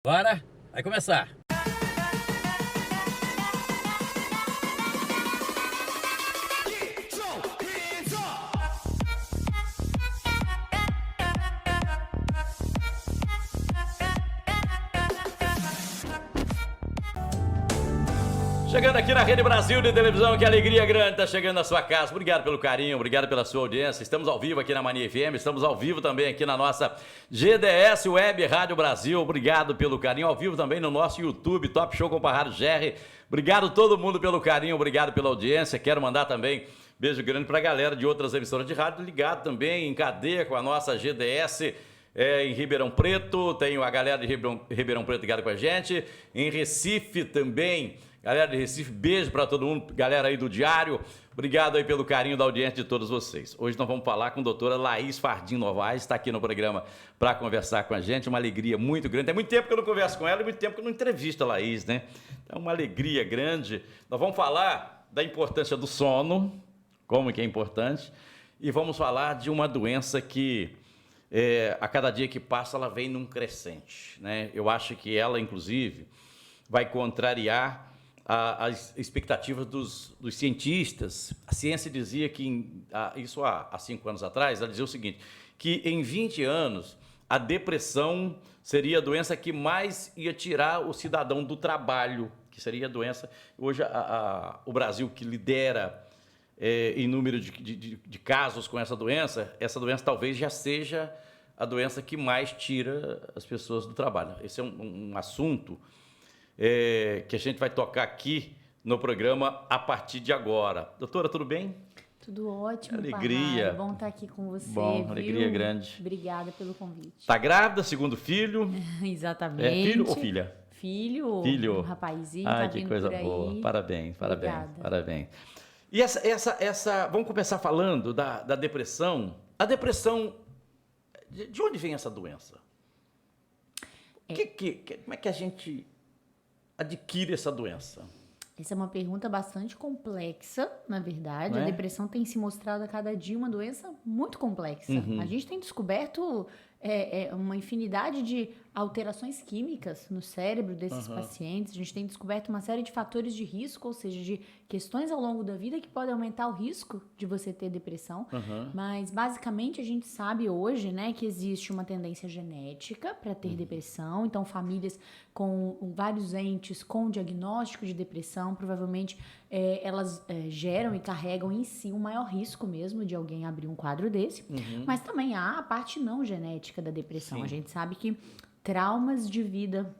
Bora, vai começar. Chegando aqui na Rede Brasil de televisão, que alegria grande tá chegando na sua casa. Obrigado pelo carinho, obrigado pela sua audiência. Estamos ao vivo aqui na Mania FM, estamos ao vivo também aqui na nossa GDS Web Rádio Brasil. Obrigado pelo carinho, ao vivo também no nosso YouTube, Top Show com Parrado GR. Obrigado todo mundo pelo carinho, obrigado pela audiência. Quero mandar também beijo grande pra galera de outras emissoras de rádio, ligado também em cadeia com a nossa GDS. Em Ribeirão Preto, tenho a galera de Ribeirão Preto ligada com a gente. Em Recife também. Galera de Recife, beijo para todo mundo, galera aí do Diário, obrigado aí pelo carinho da audiência de todos vocês. Hoje nós vamos falar com a doutora Laís Fardim Novaes, está aqui no programa para conversar com a gente, uma alegria muito grande. Tem muito tempo que eu não converso com ela e muito tempo que eu não entrevisto a Laís, né? É uma alegria grande. Nós vamos falar da importância do sono, como que é importante, e vamos falar de uma doença que a cada dia que passa ela vem num crescente, né? Eu acho que ela, inclusive, vai contrariar as expectativas dos cientistas. A ciência dizia que, isso há 5 anos atrás, ela dizia o seguinte, que em 20 anos a depressão seria a doença que mais ia tirar o cidadão do trabalho, que seria a doença. Hoje o Brasil, que lidera em número de casos com essa doença talvez já seja a doença que mais tira as pessoas do trabalho. Esse é um assunto que a gente vai tocar aqui no programa a partir de agora. Doutora, tudo bem? Tudo ótimo, alegria. Parrado. Bom estar aqui com você. Bom, viu? Alegria grande. Obrigada pelo convite. Tá grávida, segundo filho? Exatamente. Filho ou filha? Filho. Filho. Um rapazinho. Ai, tá que vindo coisa por aí. boa. Parabéns, parabéns, Obrigada. parabéns. E vamos começar falando da depressão. A depressão, de onde vem essa doença? Como é que a gente adquire essa doença? Essa é uma pergunta bastante complexa, na verdade. Não é? A depressão tem se mostrado a cada dia uma doença muito complexa. Uhum. A gente tem descoberto uma infinidade de alterações químicas no cérebro desses pacientes. A gente tem descoberto uma série de fatores de risco, ou seja, de questões ao longo da vida que podem aumentar o risco de você ter depressão. Mas, basicamente, a gente sabe hoje, né, que existe uma tendência genética para ter depressão. Então, famílias com vários entes com diagnóstico de depressão, provavelmente elas geram e carregam em si um maior risco mesmo de alguém abrir um quadro desse. Mas também há a parte não genética da depressão. Sim. A gente sabe que traumas de vida,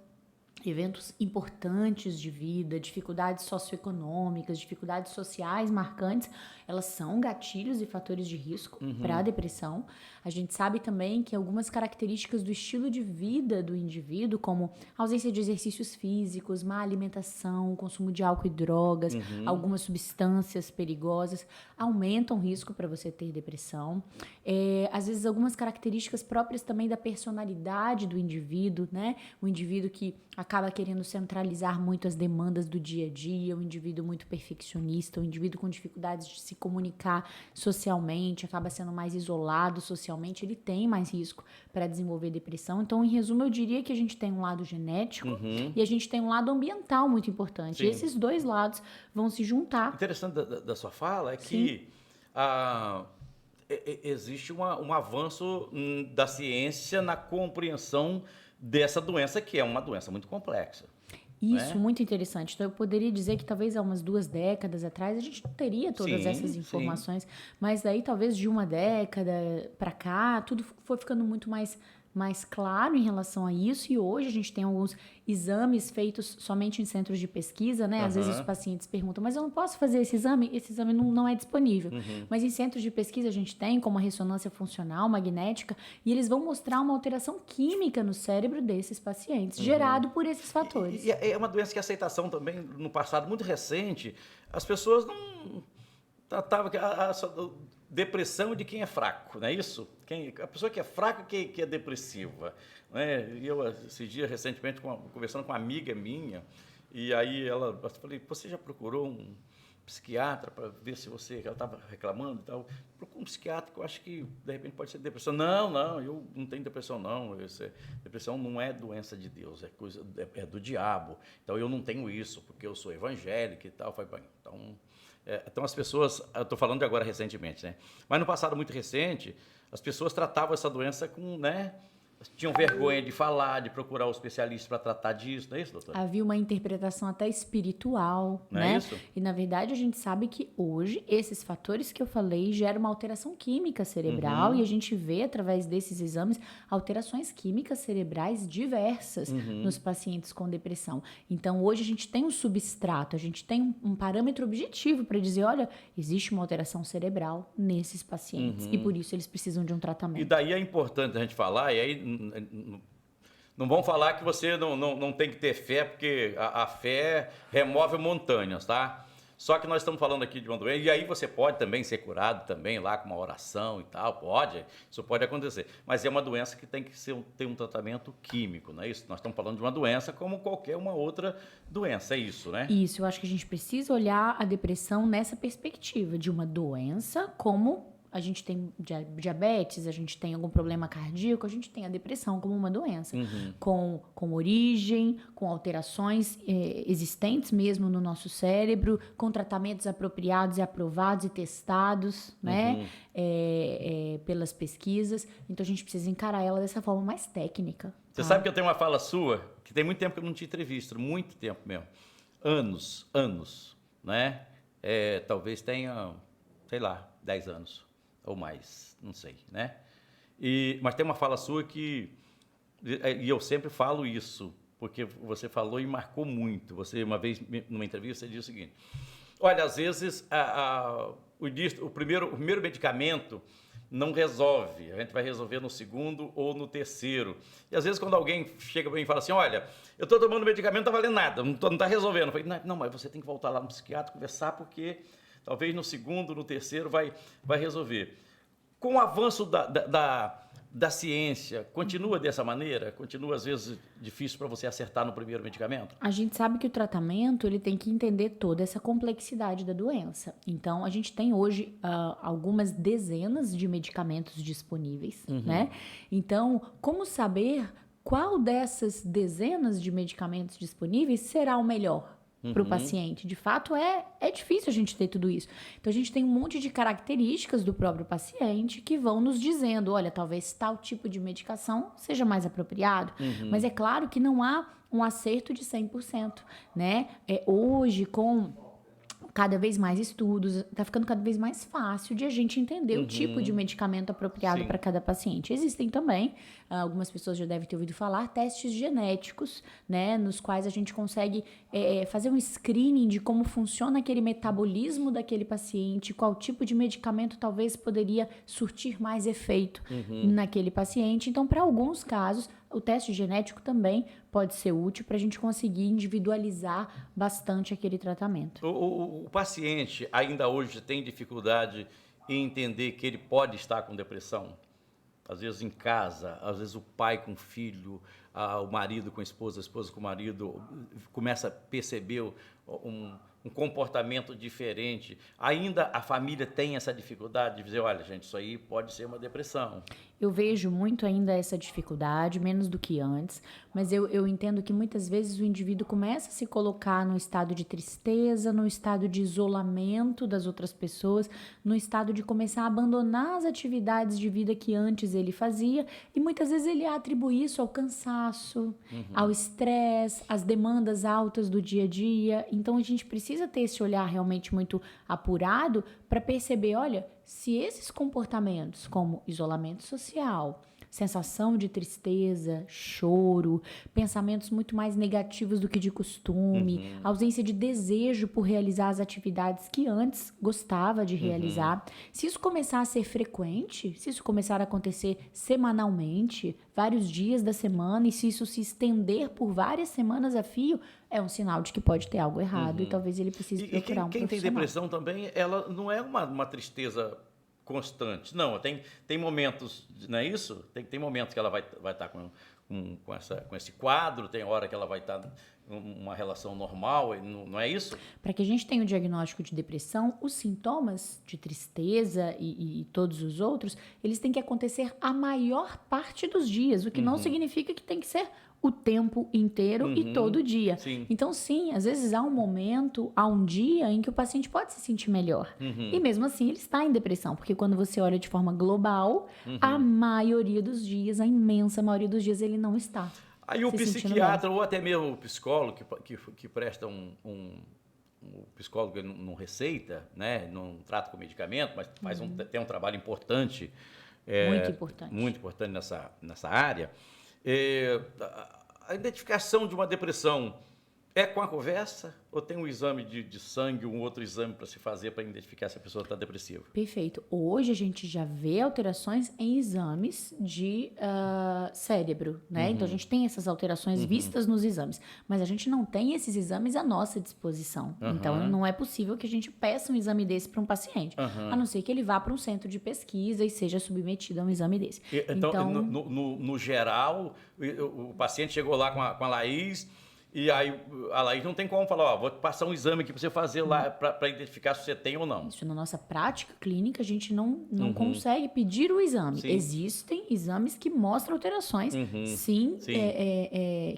eventos importantes de vida, dificuldades socioeconômicas, dificuldades sociais marcantes, elas são gatilhos e fatores de risco para a depressão. A gente sabe também que algumas características do estilo de vida do indivíduo, como ausência de exercícios físicos, má alimentação, consumo de álcool e drogas, algumas substâncias perigosas, aumentam o risco para você ter depressão. Às vezes, algumas características próprias também da personalidade do indivíduo, né? O indivíduo que acaba querendo centralizar muito as demandas do dia a dia, o indivíduo muito perfeccionista, o indivíduo com dificuldades de se comunicar socialmente, acaba sendo mais isolado socialmente, ele tem mais risco para desenvolver depressão. Então, em resumo, eu diria que a gente tem um lado genético e a gente tem um lado ambiental muito importante. Sim. E esses dois lados vão se juntar. Interessante da sua fala é que existe um avanço da ciência na compreensão dessa doença, que é uma doença muito complexa. Isso, muito interessante. Então, eu poderia dizer que talvez há umas 2 décadas atrás a gente não teria todas essas informações, mas daí talvez de uma década para cá, tudo foi ficando muito mais claro em relação a isso, e hoje a gente tem alguns exames feitos somente em centros de pesquisa, né? Às vezes os pacientes perguntam, mas eu não posso fazer esse exame não é disponível. Mas em centros de pesquisa a gente tem como a ressonância funcional, magnética, e eles vão mostrar uma alteração química no cérebro desses pacientes, gerado por esses fatores. E é uma doença que a aceitação também, no passado muito recente, as pessoas não tratavam a depressão de quem é fraco, não é isso? A pessoa que é fraca que é depressiva. Não é? E eu, esses dias, recentemente, conversando com uma amiga minha, e aí eu falei, você já procurou psiquiatra para ver se ela estava reclamando e tal. Procura um psiquiatra que eu acho que, de repente, pode ser depressão. Não, eu não tenho depressão, não. Depressão não é doença de Deus, é do diabo. Então, eu não tenho isso, porque eu sou evangélico e tal. Então, as pessoas... Eu estou falando de agora recentemente, né? Mas no passado muito recente, as pessoas tratavam essa doença com, né? Tinham vergonha de falar, de procurar o especialista para tratar disso, não é isso, doutora? Havia uma interpretação até espiritual, não né? É isso? E, na verdade, a gente sabe que hoje esses fatores que eu falei geram uma alteração química cerebral e a gente vê, através desses exames, alterações químicas cerebrais diversas nos pacientes com depressão. Então, hoje a gente tem um substrato, a gente tem um parâmetro objetivo para dizer, olha, existe uma alteração cerebral nesses pacientes e, por isso, eles precisam de um tratamento. E daí é importante a gente falar, e aí não vão falar que você não tem que ter fé, porque a fé remove montanhas, tá? Só que nós estamos falando aqui de uma doença, e aí você pode também ser curado também lá com uma oração e tal, isso pode acontecer. Mas é uma doença que tem que ter um tratamento químico, não é isso? Nós estamos falando de uma doença como qualquer uma outra doença, é isso, né? Isso, eu acho que a gente precisa olhar a depressão nessa perspectiva de uma doença como... A gente tem diabetes, a gente tem algum problema cardíaco, a gente tem a depressão como uma doença, com origem, com alterações existentes mesmo no nosso cérebro, com tratamentos apropriados e aprovados e testados, né, pelas pesquisas. Então, a gente precisa encarar ela dessa forma mais técnica. Você sabe que eu tenho uma fala sua, que tem muito tempo que eu não te entrevisto, muito tempo mesmo. Anos, né? Talvez tenha, sei lá, 10 anos. Ou mais, não sei, né? Mas tem uma fala sua e eu sempre falo isso, porque você falou e marcou muito. Você, uma vez, numa entrevista, disse o seguinte, olha, às vezes o primeiro medicamento não resolve, a gente vai resolver no segundo ou no terceiro. E às vezes quando alguém chega para mim e fala assim, olha, eu estou tomando medicamento, não está valendo nada, não está resolvendo. Eu falei, não, mas você tem que voltar lá no psiquiatra, conversar, porque... Talvez no segundo, no terceiro vai resolver. Com o avanço da ciência, continua dessa maneira? Continua, às vezes, difícil para você acertar no primeiro medicamento? A gente sabe que o tratamento ele tem que entender toda essa complexidade da doença. Então, a gente tem hoje algumas dezenas de medicamentos disponíveis, né? Então, como saber qual dessas dezenas de medicamentos disponíveis será o melhor para o paciente? De fato, é difícil a gente ter tudo isso. Então, a gente tem um monte de características do próprio paciente que vão nos dizendo, olha, talvez tal tipo de medicação seja mais apropriado. Mas é claro que não há um acerto de 100%, né? Hoje, com cada vez mais estudos, está ficando cada vez mais fácil de a gente entender o tipo de medicamento apropriado para cada paciente. Existem também, algumas pessoas já devem ter ouvido falar, testes genéticos, né, nos quais a gente consegue fazer um screening de como funciona aquele metabolismo daquele paciente, qual tipo de medicamento talvez poderia surtir mais efeito naquele paciente. Então, para alguns casos, o teste genético também pode ser útil para a gente conseguir individualizar bastante aquele tratamento. O paciente ainda hoje tem dificuldade em entender que ele pode estar com depressão? Às vezes em casa, às vezes o pai com o filho, o marido com a esposa com o marido, começa a perceber um comportamento diferente. Ainda a família tem essa dificuldade de dizer, olha, gente, isso aí pode ser uma depressão. Eu vejo muito ainda essa dificuldade, menos do que antes, mas eu entendo que muitas vezes o indivíduo começa a se colocar no estado de tristeza, no estado de isolamento das outras pessoas, no estado de começar a abandonar as atividades de vida que antes ele fazia, e muitas vezes ele atribui isso ao cansaço, ao estresse, às demandas altas do dia a dia. Então a gente precisa ter esse olhar realmente muito apurado para perceber, olha, se esses comportamentos como isolamento social, sensação de tristeza, choro, pensamentos muito mais negativos do que de costume, ausência de desejo por realizar as atividades que antes gostava de realizar, se isso começar a ser frequente, se isso começar a acontecer semanalmente, vários dias da semana, e se isso se estender por várias semanas a fio, é um sinal de que pode ter algo errado e talvez ele precise procurar um profissional. Quem tem depressão também, ela não é uma tristeza constante. Não, tem momentos, não é isso? Tem momentos que ela vai estar com esse quadro, tem hora que ela vai estar numa relação normal, não é isso? Para que a gente tenha o diagnóstico de depressão, os sintomas de tristeza e todos os outros, eles têm que acontecer a maior parte dos dias, o que não significa que tem que ser o tempo inteiro e todo dia. Sim. Então, sim, às vezes há um momento, há um dia em que o paciente pode se sentir melhor. E mesmo assim, ele está em depressão, porque quando você olha de forma global, a maioria dos dias, a imensa maioria dos dias, ele não está. Aí o psiquiatra ou até mesmo o psicólogo que presta o psicólogo não receita, né, não trata com medicamento, mas tem um trabalho importante. Muito importante. Muito importante nessa área. A identificação de uma depressão é com a conversa ou tem um exame de sangue, um outro exame para se fazer para identificar se a pessoa está depressiva? Perfeito. Hoje a gente já vê alterações em exames de cérebro, né? Então a gente tem essas alterações vistas nos exames, mas a gente não tem esses exames à nossa disposição. Então não é possível que a gente peça um exame desse para um paciente, a não ser que ele vá para um centro de pesquisa e seja submetido a um exame desse. Então no geral, o paciente chegou lá com a Laís. E aí a Laís não tem como falar, vou passar um exame aqui para você fazer lá para identificar se você tem ou não. Isso, na nossa prática clínica, a gente não consegue pedir o exame. Sim. Existem exames que mostram alterações, sim.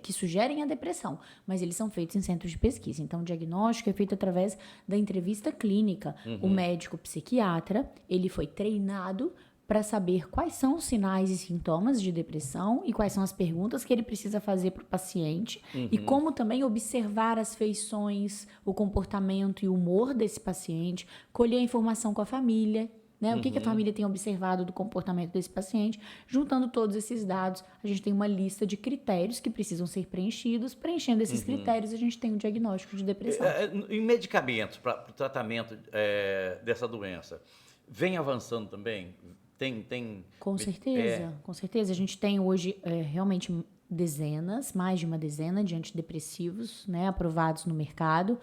Que sugerem a depressão, mas eles são feitos em centros de pesquisa. Então, o diagnóstico é feito através da entrevista clínica. O médico psiquiatra, ele foi treinado para saber quais são os sinais e sintomas de depressão e quais são as perguntas que ele precisa fazer para o paciente e como também observar as feições, o comportamento e o humor desse paciente, colher a informação com a família, né? O que a família tem observado do comportamento desse paciente. Juntando todos esses dados, a gente tem uma lista de critérios que precisam ser preenchidos. Preenchendo esses critérios, a gente tem um diagnóstico de depressão. Em medicamentos para o tratamento dessa doença, vem avançando também? Com certeza, com certeza. A gente tem hoje realmente mais de uma dezena de antidepressivos, né, aprovados no mercado,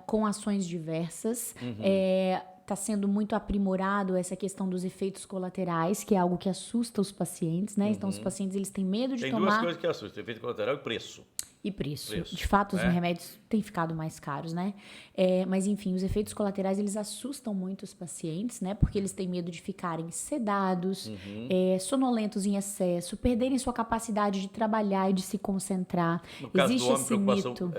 com ações diversas. Está sendo muito aprimorado essa questão dos efeitos colaterais, que é algo que assusta os pacientes, né? Então, os pacientes eles têm medo de tomar... Tem duas coisas que assustam, efeito colateral e preço. E preço. De fato, os remédios têm ficado mais caros, né? Mas, enfim, os efeitos colaterais, eles assustam muito os pacientes, né? Porque eles têm medo de ficarem sedados, sonolentos em excesso, perderem sua capacidade de trabalhar e de se concentrar. No caso Existe do homem, esse mito.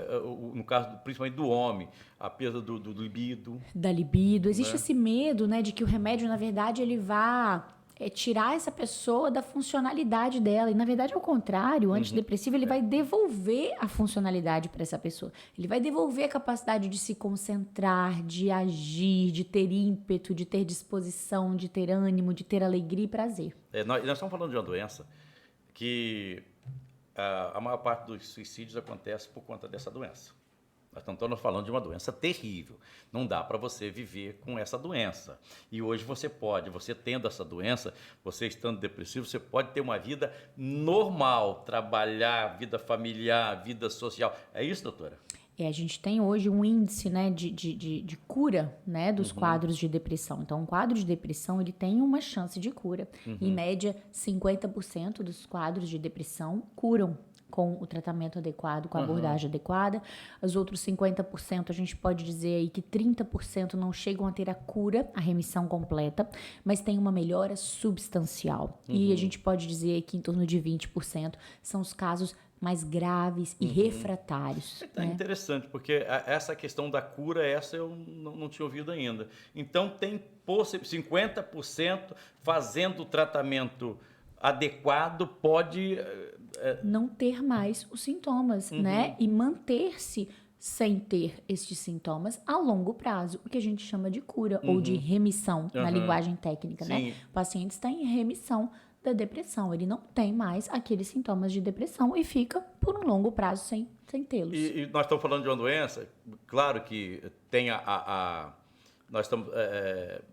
no caso, principalmente do homem, a perda do libido. Da libido. Existe esse medo, né? De que o remédio, na verdade, ele vá... tirar essa pessoa da funcionalidade dela. E, na verdade, ao contrário, o antidepressivo ele vai devolver a funcionalidade para essa pessoa. Ele vai devolver a capacidade de se concentrar, de agir, de ter ímpeto, de ter disposição, de ter ânimo, de ter alegria e prazer. Nós estamos falando de uma doença que a maior parte dos suicídios acontece por conta dessa doença. Nós estamos falando de uma doença terrível. Não dá para você viver com essa doença. E hoje você tendo essa doença, você estando depressivo, você pode ter uma vida normal, trabalhar, vida familiar, vida social. É isso, doutora? A gente tem hoje um índice, né, de cura, né, dos quadros de depressão. Então, um quadro de depressão ele tem uma chance de cura. Em média, 50% dos quadros de depressão curam com o tratamento adequado, com a abordagem adequada. Os outros 50%, a gente pode dizer aí que 30% não chegam a ter a cura, a remissão completa, mas tem uma melhora substancial. E a gente pode dizer que em torno de 20% são os casos mais graves e refratários. É interessante, porque essa questão da cura, essa eu não tinha ouvido ainda. Então, tem 50% fazendo o tratamento adequado pode... não ter mais os sintomas, né? E manter-se sem ter estes sintomas a longo prazo, o que a gente chama de cura ou de remissão na linguagem técnica, né? O paciente está em remissão da depressão, ele não tem mais aqueles sintomas de depressão e fica por um longo prazo sem tê-los. E nós estamos falando de uma doença, claro que tem nós estamos,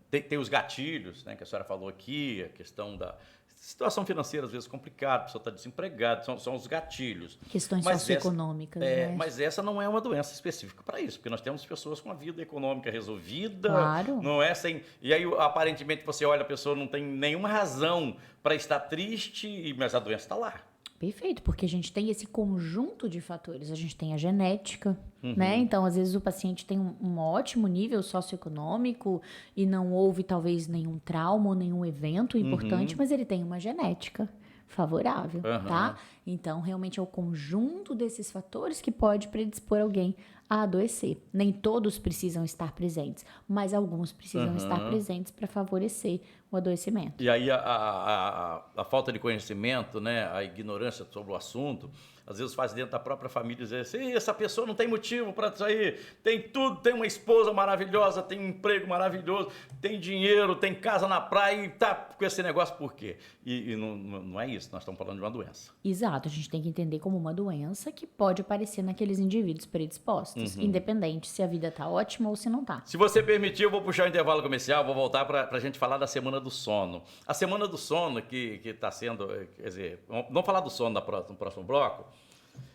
tem os gatilhos, né, que a senhora falou aqui, a questão da situação financeira, às vezes, complicada, a pessoa está desempregada, são os gatilhos. Questões socioeconômicas, né? Mas essa não é uma doença específica para isso, porque nós temos pessoas com a vida econômica resolvida, claro. Não é sem... E aí, aparentemente, você olha, a pessoa não tem nenhuma razão para estar triste, mas a doença está lá. Perfeito, porque a gente tem esse conjunto de fatores. A gente tem a genética, né? Então, às vezes, o paciente tem um ótimo nível socioeconômico e não houve, talvez, nenhum trauma ou nenhum evento importante, mas ele tem uma genética favorável, tá? Então, realmente é o conjunto desses fatores que pode predispor alguém a adoecer. Nem todos precisam estar presentes, mas alguns precisam estar presentes para favorecer o adoecimento. E aí a falta de conhecimento, né, a ignorância sobre o assunto, às vezes faz dentro da própria família dizer assim, essa pessoa não tem motivo para sair, tem tudo, tem uma esposa maravilhosa, tem um emprego maravilhoso, tem dinheiro, tem casa na praia e tá com esse negócio por quê? E não é isso, nós estamos falando de uma doença. Exato, a gente tem que entender como uma doença que pode aparecer naqueles indivíduos predispostos, independente se a vida tá ótima ou se não tá. Se você permitir, eu vou puxar o intervalo comercial, vou voltar para a gente falar da Semana do Sono. A Semana do Sono que está sendo, quer dizer, vamos falar do sono no próximo bloco,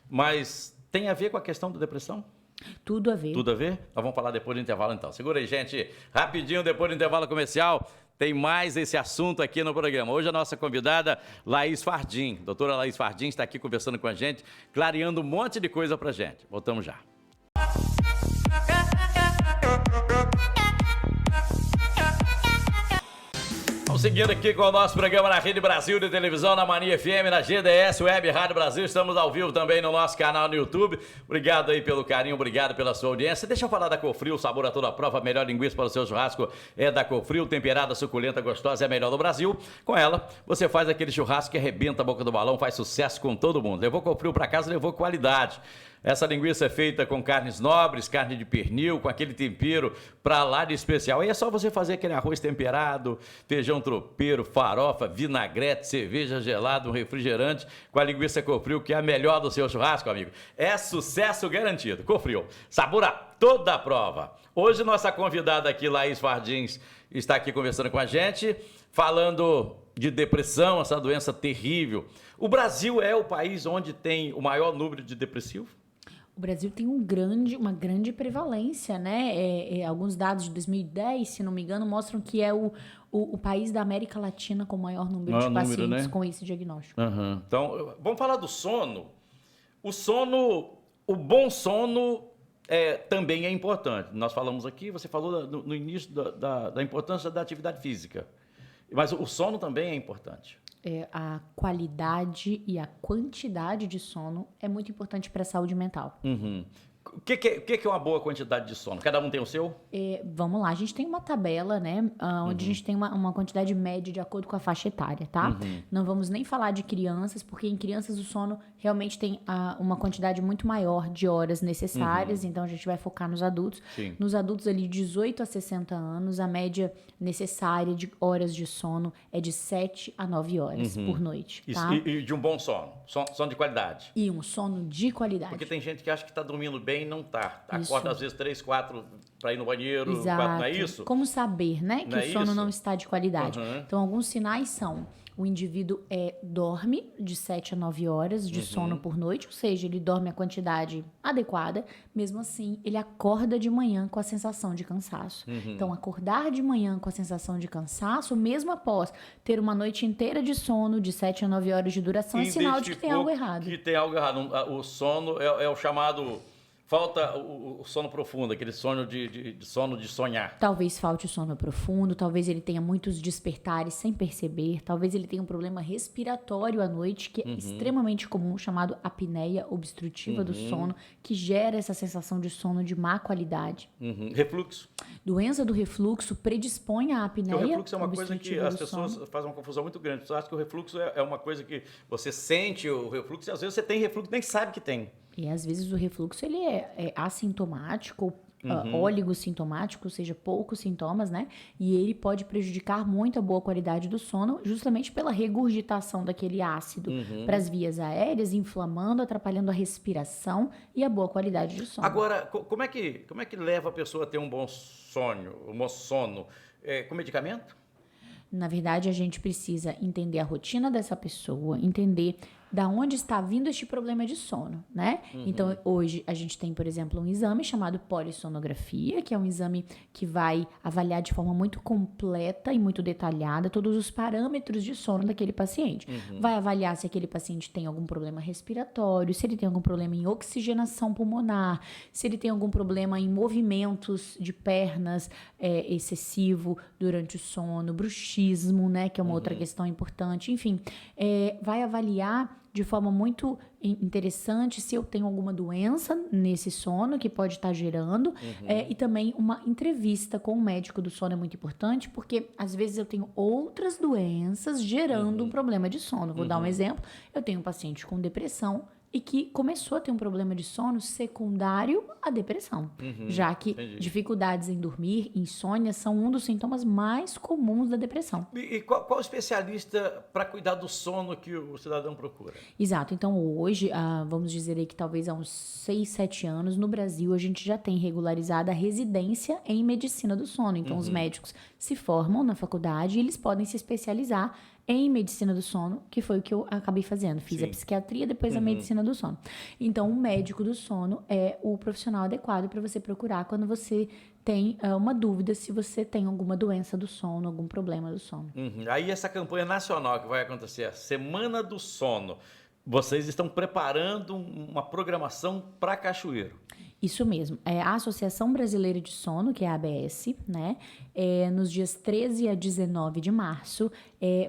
mas tem a ver com a questão da depressão? Tudo a ver. Tudo a ver? Nós vamos falar depois do intervalo então. Segura aí, gente. Rapidinho, depois do intervalo comercial, tem mais esse assunto aqui no programa. Hoje a nossa convidada, Laís Fardim. Doutora Laís Fardim está aqui conversando com a gente, clareando um monte de coisa pra gente. Voltamos já. Vamos seguindo aqui com o nosso programa na Rede Brasil de televisão, na Mania FM, na GDS Web Rádio Brasil. Estamos ao vivo também no nosso canal no YouTube. Obrigado aí pelo carinho, obrigado pela sua audiência. Deixa eu falar da Cofrio, o sabor a toda prova, a melhor linguiça para o seu churrasco é da Cofrio, temperada, suculenta, gostosa, é a melhor do Brasil. Com ela, você faz aquele churrasco que arrebenta a boca do balão, faz sucesso com todo mundo. Levou Cofrio para casa, levou qualidade. Essa linguiça é feita com carnes nobres, carne de pernil, com aquele tempero pra lá de especial. Aí é só você fazer aquele arroz temperado, feijão tropeiro, farofa, vinagrete, cerveja gelada, um refrigerante com a linguiça Cofrio, que é a melhor do seu churrasco, amigo. É sucesso garantido. Cofrio, sabor a toda a prova. Hoje nossa convidada aqui, Laís Fardins, está aqui conversando com a gente, falando de depressão, essa doença terrível. O Brasil é o país onde tem o maior número de depressivos? O Brasil tem uma grande prevalência, né? Alguns dados de 2010, se não me engano, mostram que é o país da América Latina com o maior número de pacientes, né, com esse diagnóstico. Então, vamos falar do sono. O sono, o bom sono também é importante. Nós falamos aqui, você falou no início da importância da atividade física. Mas o sono também é importante. A qualidade e a quantidade de sono é muito importante para a saúde mental. O que é uma boa quantidade de sono? Cada um tem o seu? Vamos lá, a gente tem uma tabela, né, onde a gente tem uma quantidade média de acordo com a faixa etária, tá? Não vamos nem falar de crianças, porque em crianças o sono realmente tem uma quantidade muito maior de horas necessárias, então a gente vai focar nos adultos. Sim. Nos adultos ali de 18 a 60 anos, a média necessária de horas de sono é de 7 a 9 horas por noite, tá? E de um bom sono, sono de qualidade. E um sono de qualidade. Porque tem gente que acha que está dormindo bem e não está. Isso. Acorda às vezes 3, 4 para ir no banheiro, Exato. 4, não é isso? Como saber, né, que Não o é sono isso? não está de qualidade? Então, alguns sinais são: o indivíduo dorme de 7 a 9 horas de sono por noite, ou seja, ele dorme a quantidade adequada, mesmo assim, ele acorda de manhã com a sensação de cansaço. Então, acordar de manhã com a sensação de cansaço, mesmo após ter uma noite inteira de sono, de 7 a 9 horas de duração, é sinal de que tem algo errado. Que tem algo errado. O sono é o chamado... Falta o sono profundo, aquele sono de sono de sonhar. Talvez falte o sono profundo, talvez ele tenha muitos despertares sem perceber, talvez ele tenha um problema respiratório à noite, que é extremamente comum, chamado apneia obstrutiva do sono, que gera essa sensação de sono de má qualidade. Refluxo. Doença do refluxo predispõe à apneia O refluxo é uma coisa que as do pessoas sono. fazem uma confusão muito grande. Você acha que o refluxo é uma coisa que você sente o refluxo e às vezes você tem refluxo e nem sabe que tem. E às vezes o refluxo ele é assintomático, oligossintomático, ou seja, poucos sintomas, né? E ele pode prejudicar muito a boa qualidade do sono, justamente pela regurgitação daquele ácido para as vias aéreas, inflamando, atrapalhando a respiração e a boa qualidade de sono. Agora, como é que leva a pessoa a ter um bom sono? Com medicamento? Na verdade, a gente precisa entender a rotina dessa pessoa, entender da onde está vindo este problema de sono, né? Então, hoje a gente tem, por exemplo, um exame chamado polissonografia, que é um exame que vai avaliar de forma muito completa e muito detalhada todos os parâmetros de sono daquele paciente. Vai avaliar se aquele paciente tem algum problema respiratório, se ele tem algum problema em oxigenação pulmonar, se ele tem algum problema em movimentos de pernas excessivo durante o sono, bruxismo, né, que é uma outra questão importante. Enfim, vai avaliar de forma muito interessante se eu tenho alguma doença nesse sono que pode estar gerando, e também uma entrevista com o médico do sono é muito importante, porque às vezes eu tenho outras doenças gerando um problema de sono. Vou dar um exemplo, eu tenho um paciente com depressão e que começou a ter um problema de sono secundário à depressão, já que dificuldades em dormir, insônia, são um dos sintomas mais comuns da depressão. E qual especialista para cuidar do sono que o cidadão procura? Exato. Então, hoje, vamos dizer aí que talvez há uns 6, 7 anos, no Brasil, a gente já tem regularizado a residência em medicina do sono. Então, os médicos se formam na faculdade e eles podem se especializar em medicina do sono, que foi o que eu acabei fazendo. Fiz a psiquiatria, depois a medicina do sono. Então, o médico do sono é o profissional adequado para você procurar quando você tem uma dúvida se você tem alguma doença do sono, algum problema do sono. Aí essa campanha nacional que vai acontecer, a Semana do Sono, vocês estão preparando uma programação para Cachoeiro. Isso mesmo. A Associação Brasileira de Sono, que é a ABS, né, nos dias 13 a 19 de março,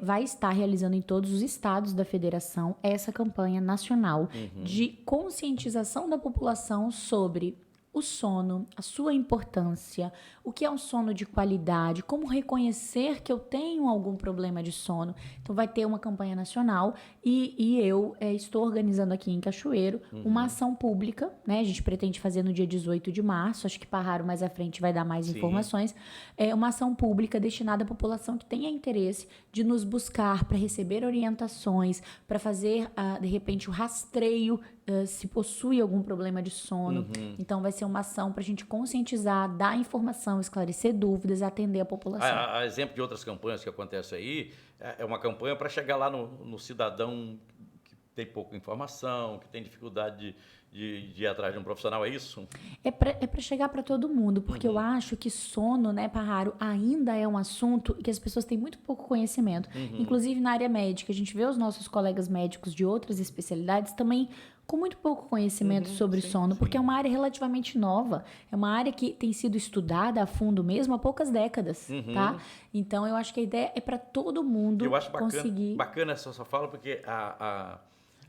vai estar realizando em todos os estados da federação essa campanha nacional de conscientização da população sobre o sono, a sua importância, o que é um sono de qualidade, como reconhecer que eu tenho algum problema de sono. Então vai ter uma campanha nacional e eu estou organizando aqui em Cachoeiro uma ação pública, né? A gente pretende fazer no dia 18 de março, acho que Parraro mais à frente vai dar mais informações. É uma ação pública destinada à população que tenha interesse de nos buscar para receber orientações, para fazer, de repente, o rastreio se possui algum problema de sono. Então vai ser uma ação para a gente conscientizar, dar informação, esclarecer dúvidas, atender a população. A exemplo de outras campanhas que acontecem aí, é uma campanha para chegar lá no cidadão que tem pouca informação, que tem dificuldade de ir atrás de um profissional, é isso? É para chegar para todo mundo, porque eu acho que sono, né, Parraro, ainda é um assunto que as pessoas têm muito pouco conhecimento. Inclusive na área médica, a gente vê os nossos colegas médicos de outras especialidades também com muito pouco conhecimento sobre sono, porque é uma área relativamente nova, é uma área que tem sido estudada a fundo mesmo há poucas décadas, tá? Então, eu acho que a ideia é para todo mundo conseguir... bacana essa sua fala, porque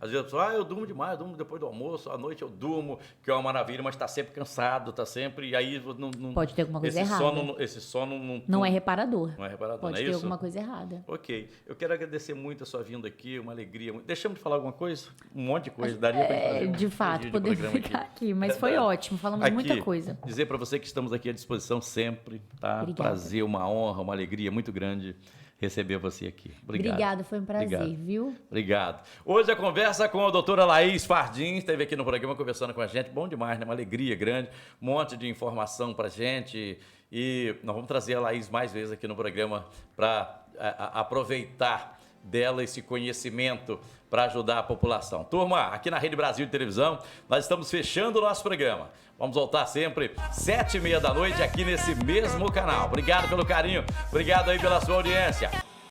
às vezes a pessoa, eu durmo demais, eu durmo depois do almoço, à noite eu durmo, que é uma maravilha, mas está sempre cansado, está sempre... E aí não pode ter alguma coisa errada. Esse sono não é reparador. Não é reparador, pode não é ter isso? alguma coisa errada. Ok. Eu quero agradecer muito a sua vinda aqui, uma alegria. Deixamos de falar alguma coisa? Um monte de coisa. Daria para fazer de fato, podemos ficar aqui, mas foi ótimo, falamos muita coisa. Dizer para você que estamos aqui à disposição sempre, tá? Obrigada. Prazer, uma honra, uma alegria muito grande receber você aqui. Obrigado. Obrigada, foi um prazer, viu? Obrigado. Hoje a conversa com a doutora Laís Fardim, esteve aqui no programa conversando com a gente, bom demais, né? Uma alegria grande, um monte de informação pra gente e nós vamos trazer a Laís mais vezes aqui no programa para aproveitar dela esse conhecimento para ajudar a população. Turma, aqui na Rede Brasil de Televisão, nós estamos fechando o nosso programa. Vamos voltar sempre 7h30 da noite aqui nesse mesmo canal. Obrigado pelo carinho, obrigado aí pela sua audiência.